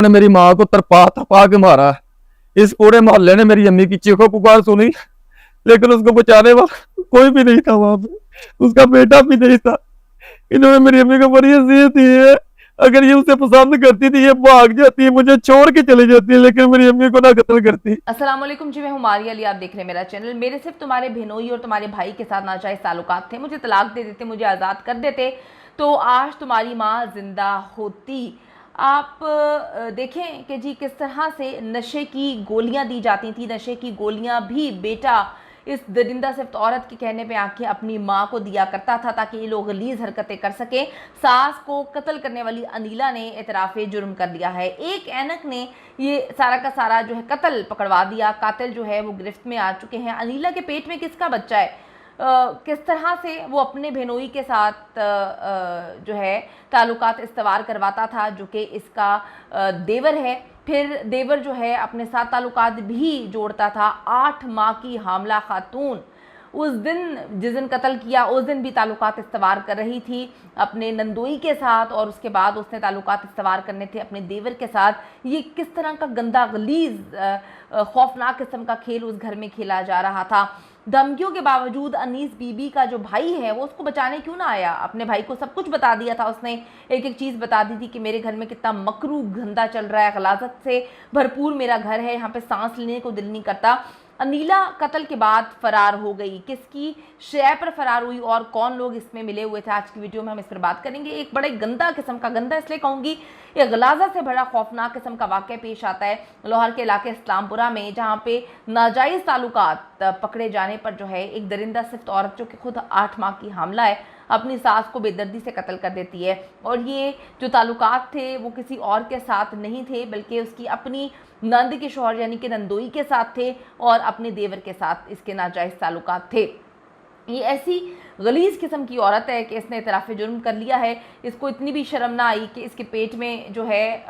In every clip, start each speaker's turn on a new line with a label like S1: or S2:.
S1: ने मेरी माँ को तरपा तरपा के मारा। इस पूरे मोहल्ले ने मेरी अम्मी की चीखों पुकार सुनी, लेकिन उसको बचाने वाला कोई भी नहीं था वहां पे। उसका बेटा भी नहीं था। इन्होंने मेरी अम्मी को बड़ी अजियत दी है। अगर ये उसे पसंद करती थी ये भाग जाती, मुझे छोड़ के चली जाती, लेकिन मेरी अम्मी को ना कत्ल करती।
S2: अस्सलाम वालेकुम जी, मैं हूँ मारिया अली। आप देख रहे हैं मेरा चैनल। मेरे सिर्फ तुम्हारे बहनोई और तुम्हारे भाई के साथ नाजायज़ ताल्लुकात थे। मुझे तलाक दे देते, मुझे आज़ाद कर देते तो आज तुम्हारी माँ जिंदा होती। आप देखें कि जी किस तरह से नशे की गोलियां दी जाती थी। नशे की गोलियां भी बेटा इस दरिंदा सिर्फ औरत के कहने पे आके अपनी माँ को दिया करता था ताकि ये लोग गलीज हरकतें कर सके। सास को कत्ल करने वाली अनीला ने एतराफ़े जुर्म कर लिया है। एक ऐनक ने ये सारा का सारा जो है कत्ल पकड़वा दिया। कातिल जो है वो गिरफ्त में आ चुके हैं। अनीला के पेट में किसका बच्चा है? किस तरह से वो अपने बहनोई के साथ जो है ताल्लुकात इस्तवार करवाता था, जो कि इसका देवर है। फिर देवर जो है अपने साथ ताल्लुकात भी जोड़ता था। 8 माह की हामला खातून उस दिन जिस दिन कत्ल किया उस दिन भी ताल्लुकात इस्तवार कर रही थी अपने नंदोई के साथ, और उसके बाद उसने ताल्लुकात इस्तवार करने थे अपने देवर के साथ। ये किस तरह का गंदा गलीज खौफनाक किस्म का खेल उस घर में खेला जा रहा था। धमकियों के बावजूद अनीस बीबी का जो भाई है वो उसको बचाने क्यों ना आया? अपने भाई को सब कुछ बता दिया था उसने। एक एक चीज़ बता दी थी कि मेरे घर में कितना मकरू गंदा चल रहा है, गलाजत से भरपूर मेरा घर है, यहाँ पे सांस लेने को दिल नहीं करता। अनीला कत्ल के बाद फरार हो गई। किसकी शय पर फरार हुई और कौन लोग इसमें मिले हुए थे, आज की वीडियो में हम इस पर बात करेंगे। एक बड़े गंदा किस्म का, गंदा इसलिए कहूँगी, एक गलाजा से बड़ा खौफनाक किस्म का वाक़या पेश आता है लाहौर के इलाके इस्लामपुरा में, जहाँ पे नाजायज़ ताल्लुकात पकड़े जाने पर जो है एक दरिंदा सिफ्त औरत जो कि खुद 8 माह की हामला है अपनी सास को बेदर्दी से कत्ल कर देती है। और ये जो ताल्लुकात थे वो किसी और के साथ नहीं थे, बल्कि उसकी अपनी नंद के शौहर यानी कि नंदोई के साथ थे और अपने देवर के साथ इसके नाजायज़ ताल्लुकात थे। ये ऐसी गलीज किस्म की औरत है कि इसने इतराफ़े जुर्म कर लिया है। इसको इतनी भी शर्म ना आई कि इसके पेट में जो है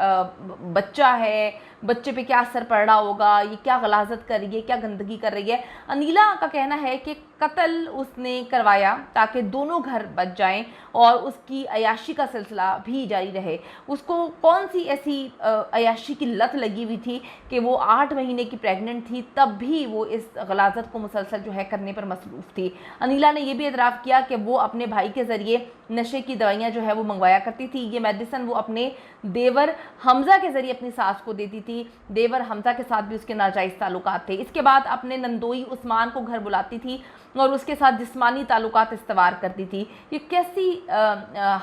S2: बच्चा है, बच्चे पे क्या असर पड़ रहा होगा, ये क्या गलाजत कर रही है, क्या गंदगी कर रही है। अनीला का कहना है कि कत्ल उसने करवाया ताकि दोनों घर बच जाएं और उसकी अयाशी का सिलसिला भी जारी रहे। उसको कौन सी ऐसी अयाशी की लत लगी हुई थी कि वो 8 महीने की प्रेग्नेंट थी तब भी वो इस गलाजत को मुसलसल जो है करने पर मसरूफ़ थी। अनीला ने यह भी एतराफ़ किया कि वो अपने भाई के ज़रिए नशे की दवाइयाँ जो है वो मंगवाया करती थी। ये मेडिसिन वो अपने देवर हमज़ा के ज़रिए अपनी सास को देती थी। देवर हमज़ा के साथ भी उसके नाजायज़ ताल्लुकात थे। इसके बाद अपने नंदोई उस्मान को घर बुलाती थी और उसके साथ जिस्मानी ताल्लुकात इस्तवार करती थी। ये कैसी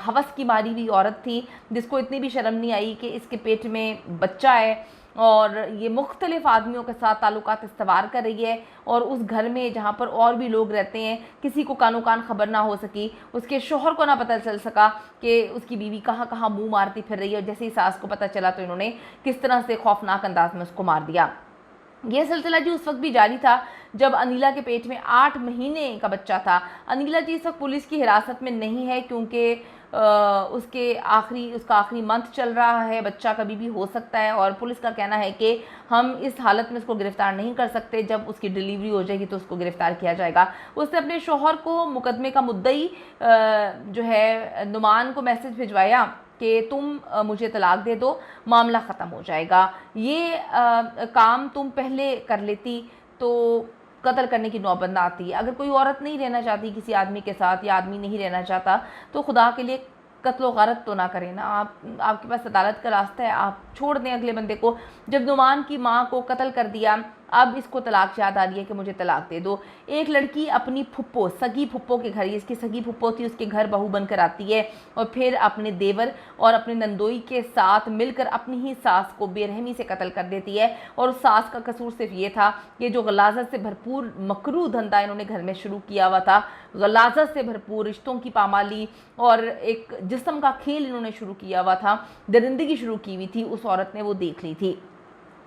S2: हवस की मारी हुई औरत थी जिसको इतनी भी शर्म नहीं आई कि इसके पेट में बच्चा है और ये मुख्तलिफ आदमियों के साथ ताल्लुकात इस्तवार कर रही है। और उस घर में जहाँ पर और भी लोग रहते हैं किसी को कानो कान खबर ना हो सकी, उसके शोहर को ना पता चल सका कि उसकी बीवी कहाँ कहाँ मुंह मारती फिर रही है। और जैसे ही सास को पता चला तो इन्होंने किस तरह से खौफनाक अंदाज में उसको मार दिया। यह सिलसिला जी उस वक्त भी जारी था जब अनीला के पेट में 8 महीने का बच्चा था। अनीला जी इस वक्त पुलिस की हिरासत में नहीं है क्योंकि उसका आखिरी मंथ चल रहा है, बच्चा कभी भी हो सकता है। और पुलिस का कहना है कि हम इस हालत में उसको गिरफ्तार नहीं कर सकते, जब उसकी डिलीवरी हो जाएगी तो उसको गिरफ्तार किया जाएगा। उसने अपने शौहर को मुकदमे का मुद्दई जो है नुमान को मैसेज भिजवाया कि तुम मुझे तलाक दे दो, मामला ख़त्म हो जाएगा। ये काम तुम पहले कर लेती तो कत्ल करने की नौबत ना आती। अगर कोई औरत नहीं रहना चाहती किसी आदमी के साथ या आदमी नहीं रहना चाहता तो खुदा के लिए कत्ल व गारत तो ना करें ना। आपके पास अदालत का रास्ता है, आप छोड़ दें अगले बंदे को। जब नुमान की माँ को कत्ल कर दिया अब इसको तलाक याद आ रही है कि मुझे तलाक दे दो। एक लड़की अपनी फुप्पो, सगी फुप्पो के घर, इसकी सगी फुप्पो थी, उसके घर बहू बनकर आती है और फिर अपने देवर और अपने नंदोई के साथ मिलकर अपनी ही सास को बेरहमी से कत्ल कर देती है। और उस सास का कसूर सिर्फ ये था कि जो गलाजत से भरपूर मकरू धंधा इन्होंने घर में शुरू किया हुआ था, गलाजत से भरपूर रिश्तों की पामाली और एक जिस्म का खेल इन्होंने शुरू किया हुआ था, दरिंदगी शुरू की हुई थी, उस औरत ने वो देख ली थी।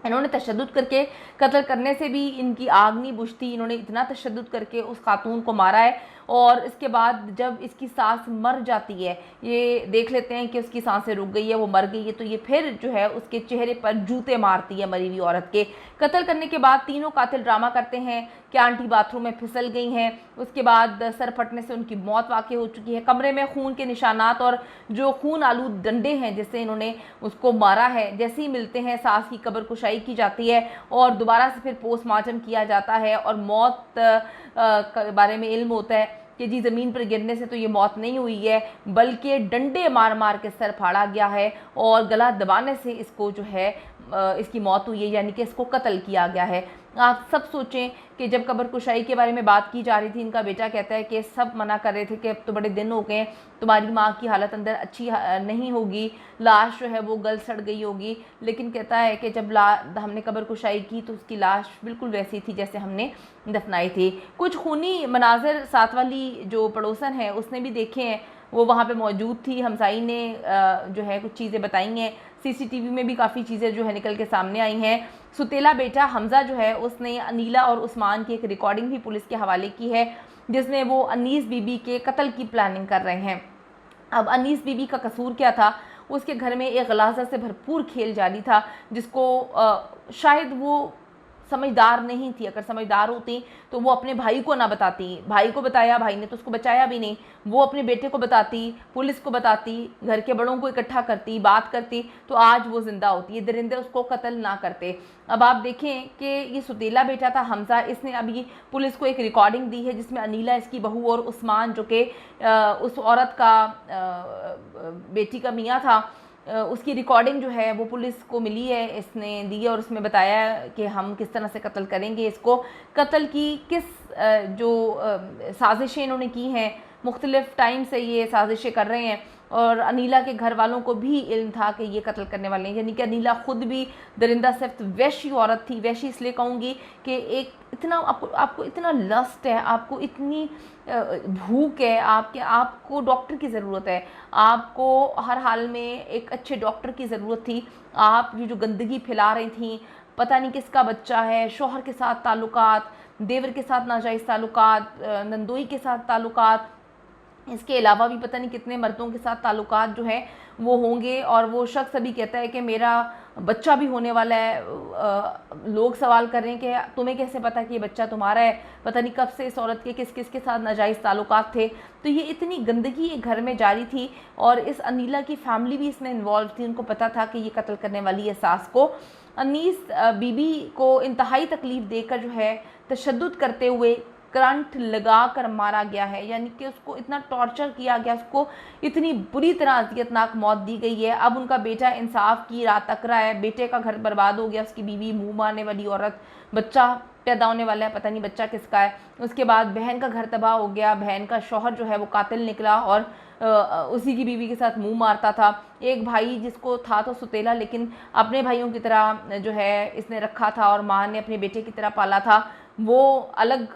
S2: इन्होंने तशद्दुद करके कत्ल करने से भी इनकी आग नहीं बुझती। इन्होंने इतना तशद्दुद करके उस खातून को मारा है, और इसके बाद जब इसकी सांस मर जाती है, ये देख लेते हैं कि उसकी सांसें रुक गई है, वो मर गई है, तो ये फिर जो है उसके चेहरे पर जूते मारती है मरी हुई औरत के। कत्ल करने के बाद तीनों कातिल ड्रामा करते हैं कि आंटी बाथरूम में फिसल गई हैं, उसके बाद सर फटने से उनकी मौत वाक़ई हो चुकी है। कमरे में खून के निशानात और जो खून आलूद डंडे हैं जिससे इन्होंने उसको मारा है, जैसे ही मिलते हैं सास की कब्र कुशाई की जाती है और दोबारा से फिर पोस्टमार्टम किया जाता है, और मौत के बारे में इल्म होता है कि जी ज़मीन पर गिरने से तो ये मौत नहीं हुई है, बल्कि डंडे मार मार के सर फाड़ा गया है और गला दबाने से इसको जो है इसकी मौत हुई है, यानी कि इसको कत्ल किया गया है। आप सब सोचें कि जब कब्र कुशाई के बारे में बात की जा रही थी, इनका बेटा कहता है कि सब मना कर रहे थे कि अब तो बड़े दिन हो गए, तुम्हारी माँ की हालत अंदर अच्छी नहीं होगी, लाश जो है वो गल सड़ गई होगी, लेकिन कहता है कि जब हमने कब्र कुशाई की तो उसकी लाश बिल्कुल वैसी थी जैसे हमने दफनाई थी। कुछ खूनी मनाजिर साथ वाली जो पड़ोसन है उसने भी देखे हैं, वो वहाँ पे मौजूद थी। हमसाई ने जो है कुछ चीज़ें बताई हैं, सीसीटीवी में भी काफ़ी चीज़ें जो है निकल के सामने आई हैं। सुतेला बेटा हमज़ा जो है उसने अनीला और उस्मान की एक रिकॉर्डिंग भी पुलिस के हवाले की है, जिसमें वो अनीस बीबी के कत्ल की प्लानिंग कर रहे हैं। अब अनीस बीबी का कसूर क्या था? उसके घर में एक गलाजा से भरपूर खेल जारी था, जिसको शायद वो समझदार नहीं थी। अगर समझदार होती तो वो अपने भाई को ना बताती, भाई को बताया, भाई ने तो उसको बचाया भी नहीं, वो अपने बेटे को बताती, पुलिस को बताती, घर के बड़ों को इकट्ठा करती, बात करती, तो आज वो जिंदा होती। ये दरिंदे उसको कत्ल ना करते। अब आप देखें कि ये सुतेला बेटा था हमज़ा, इसने अभी पुलिस को एक रिकॉर्डिंग दी है जिसमें अनीला इसकी बहू और उस्मान जो कि उस औरत का बेटी का मियाँ था, उसकी रिकॉर्डिंग जो है वो पुलिस को मिली है, इसने दी है, और उसमें बताया कि हम किस तरह से कत्ल करेंगे इसको। कत्ल की किस जो साजिशें इन्होंने की हैं, मुख्तलिफ़ टाइम से ये साजिशें कर रहे हैं, और अनीला के घर वालों को भी इल्म था कि ये कत्ल करने वाले हैं। यानी कि अनीला ख़ुद भी दरिंदा सिफ्त वैशी औरत थी। वैशी इसलिए कहूँगी कि एक इतना आपको इतना लस्ट है, आपको इतनी भूख है, आपको डॉक्टर की ज़रूरत है, आपको हर हाल में एक अच्छे डॉक्टर की ज़रूरत थी। आप ये जो गंदगी फैला रही थी, पता नहीं किसका बच्चा है, शौहर के साथ ताल्लुकात, देवर के साथ नाजायज़ ताल्लुकात, नंदोई के साथ ताल्लुकात, इसके अलावा भी पता नहीं कितने मर्दों के साथ ताल्लुकात जो है वो होंगे। और वो शख्स अभी कहता है कि मेरा बच्चा भी होने वाला है। लोग सवाल कर रहे हैं कि तुम्हें कैसे पता कि ये बच्चा तुम्हारा है, पता नहीं कब से इस औरत के किस किस के साथ नाजायज़ ताल्लुकात थे। तो ये इतनी गंदगी एक घर में जारी थी, और इस अनीला की फैमिली भी इसमें इन्वॉल्व थी। उनको पता था कि ये कत्ल करने वाली है सास को। अनीस बीबी को इंतहाई तकलीफ़ देकर जो है तशद्दुद करते हुए करंट लगा कर मारा गया है, यानी कि उसको इतना टॉर्चर किया गया, उसको इतनी बुरी तरह अज़ियतनाक मौत दी गई है। अब उनका बेटा इंसाफ की राह तक रहा है, बेटे का घर बर्बाद हो गया, उसकी बीवी मुंह मारने वाली औरत, बच्चा पैदा होने वाला है, पता नहीं बच्चा किसका है। उसके बाद बहन का घर तबाह हो गया, बहन का शौहर जो है वो कातिल निकला और उसी की बीवी के साथ मुंह मारता था। एक भाई जिसको था तो सुतेला, लेकिन अपने भाइयों की तरह जो है इसने रखा था और माँ ने अपने बेटे की तरह पाला था, वो अलग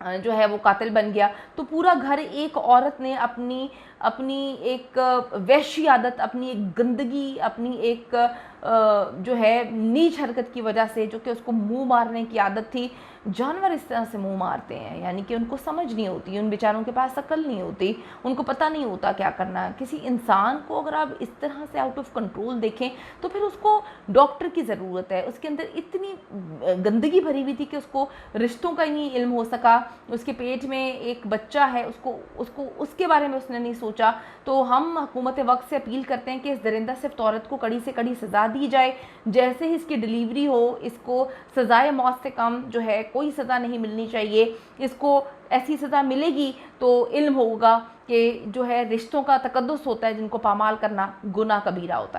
S2: जो है वो कातिल बन गया। तो पूरा घर एक औरत ने अपनी एक वैशी आदत, अपनी एक गंदगी, अपनी एक जो है नीच हरकत की वजह से, जो कि उसको मुंह मारने की आदत थी। जानवर इस तरह से मुंह मारते हैं, यानी कि उनको समझ नहीं होती, उन बेचारों के पास अकल नहीं होती, उनको पता नहीं होता क्या करना है। किसी इंसान को अगर आप इस तरह से आउट ऑफ कंट्रोल देखें तो फिर उसको डॉक्टर की ज़रूरत है। उसके अंदर इतनी गंदगी भरी हुई थी कि उसको रिश्तों का ही नहीं इल्म हो सका, उसके पेट में एक बच्चा है, उसको उसके बारे में उसने नहीं सोचा। तो हम हुकूमत वक्त से अपील करते हैं कि इस दरिंदा सिफ्त औरत को कड़ी से कड़ी सज़ा दी जाए। जैसे ही इसकी डिलीवरी हो, इसको सज़ाए मौत से कम जो है कोई सज़ा नहीं मिलनी चाहिए। इसको ऐसी सज़ा मिलेगी तो इल्म होगा कि जो है रिश्तों का तकद्दुस होता है, जिनको पामाल करना गुनाह कबीरा होता है।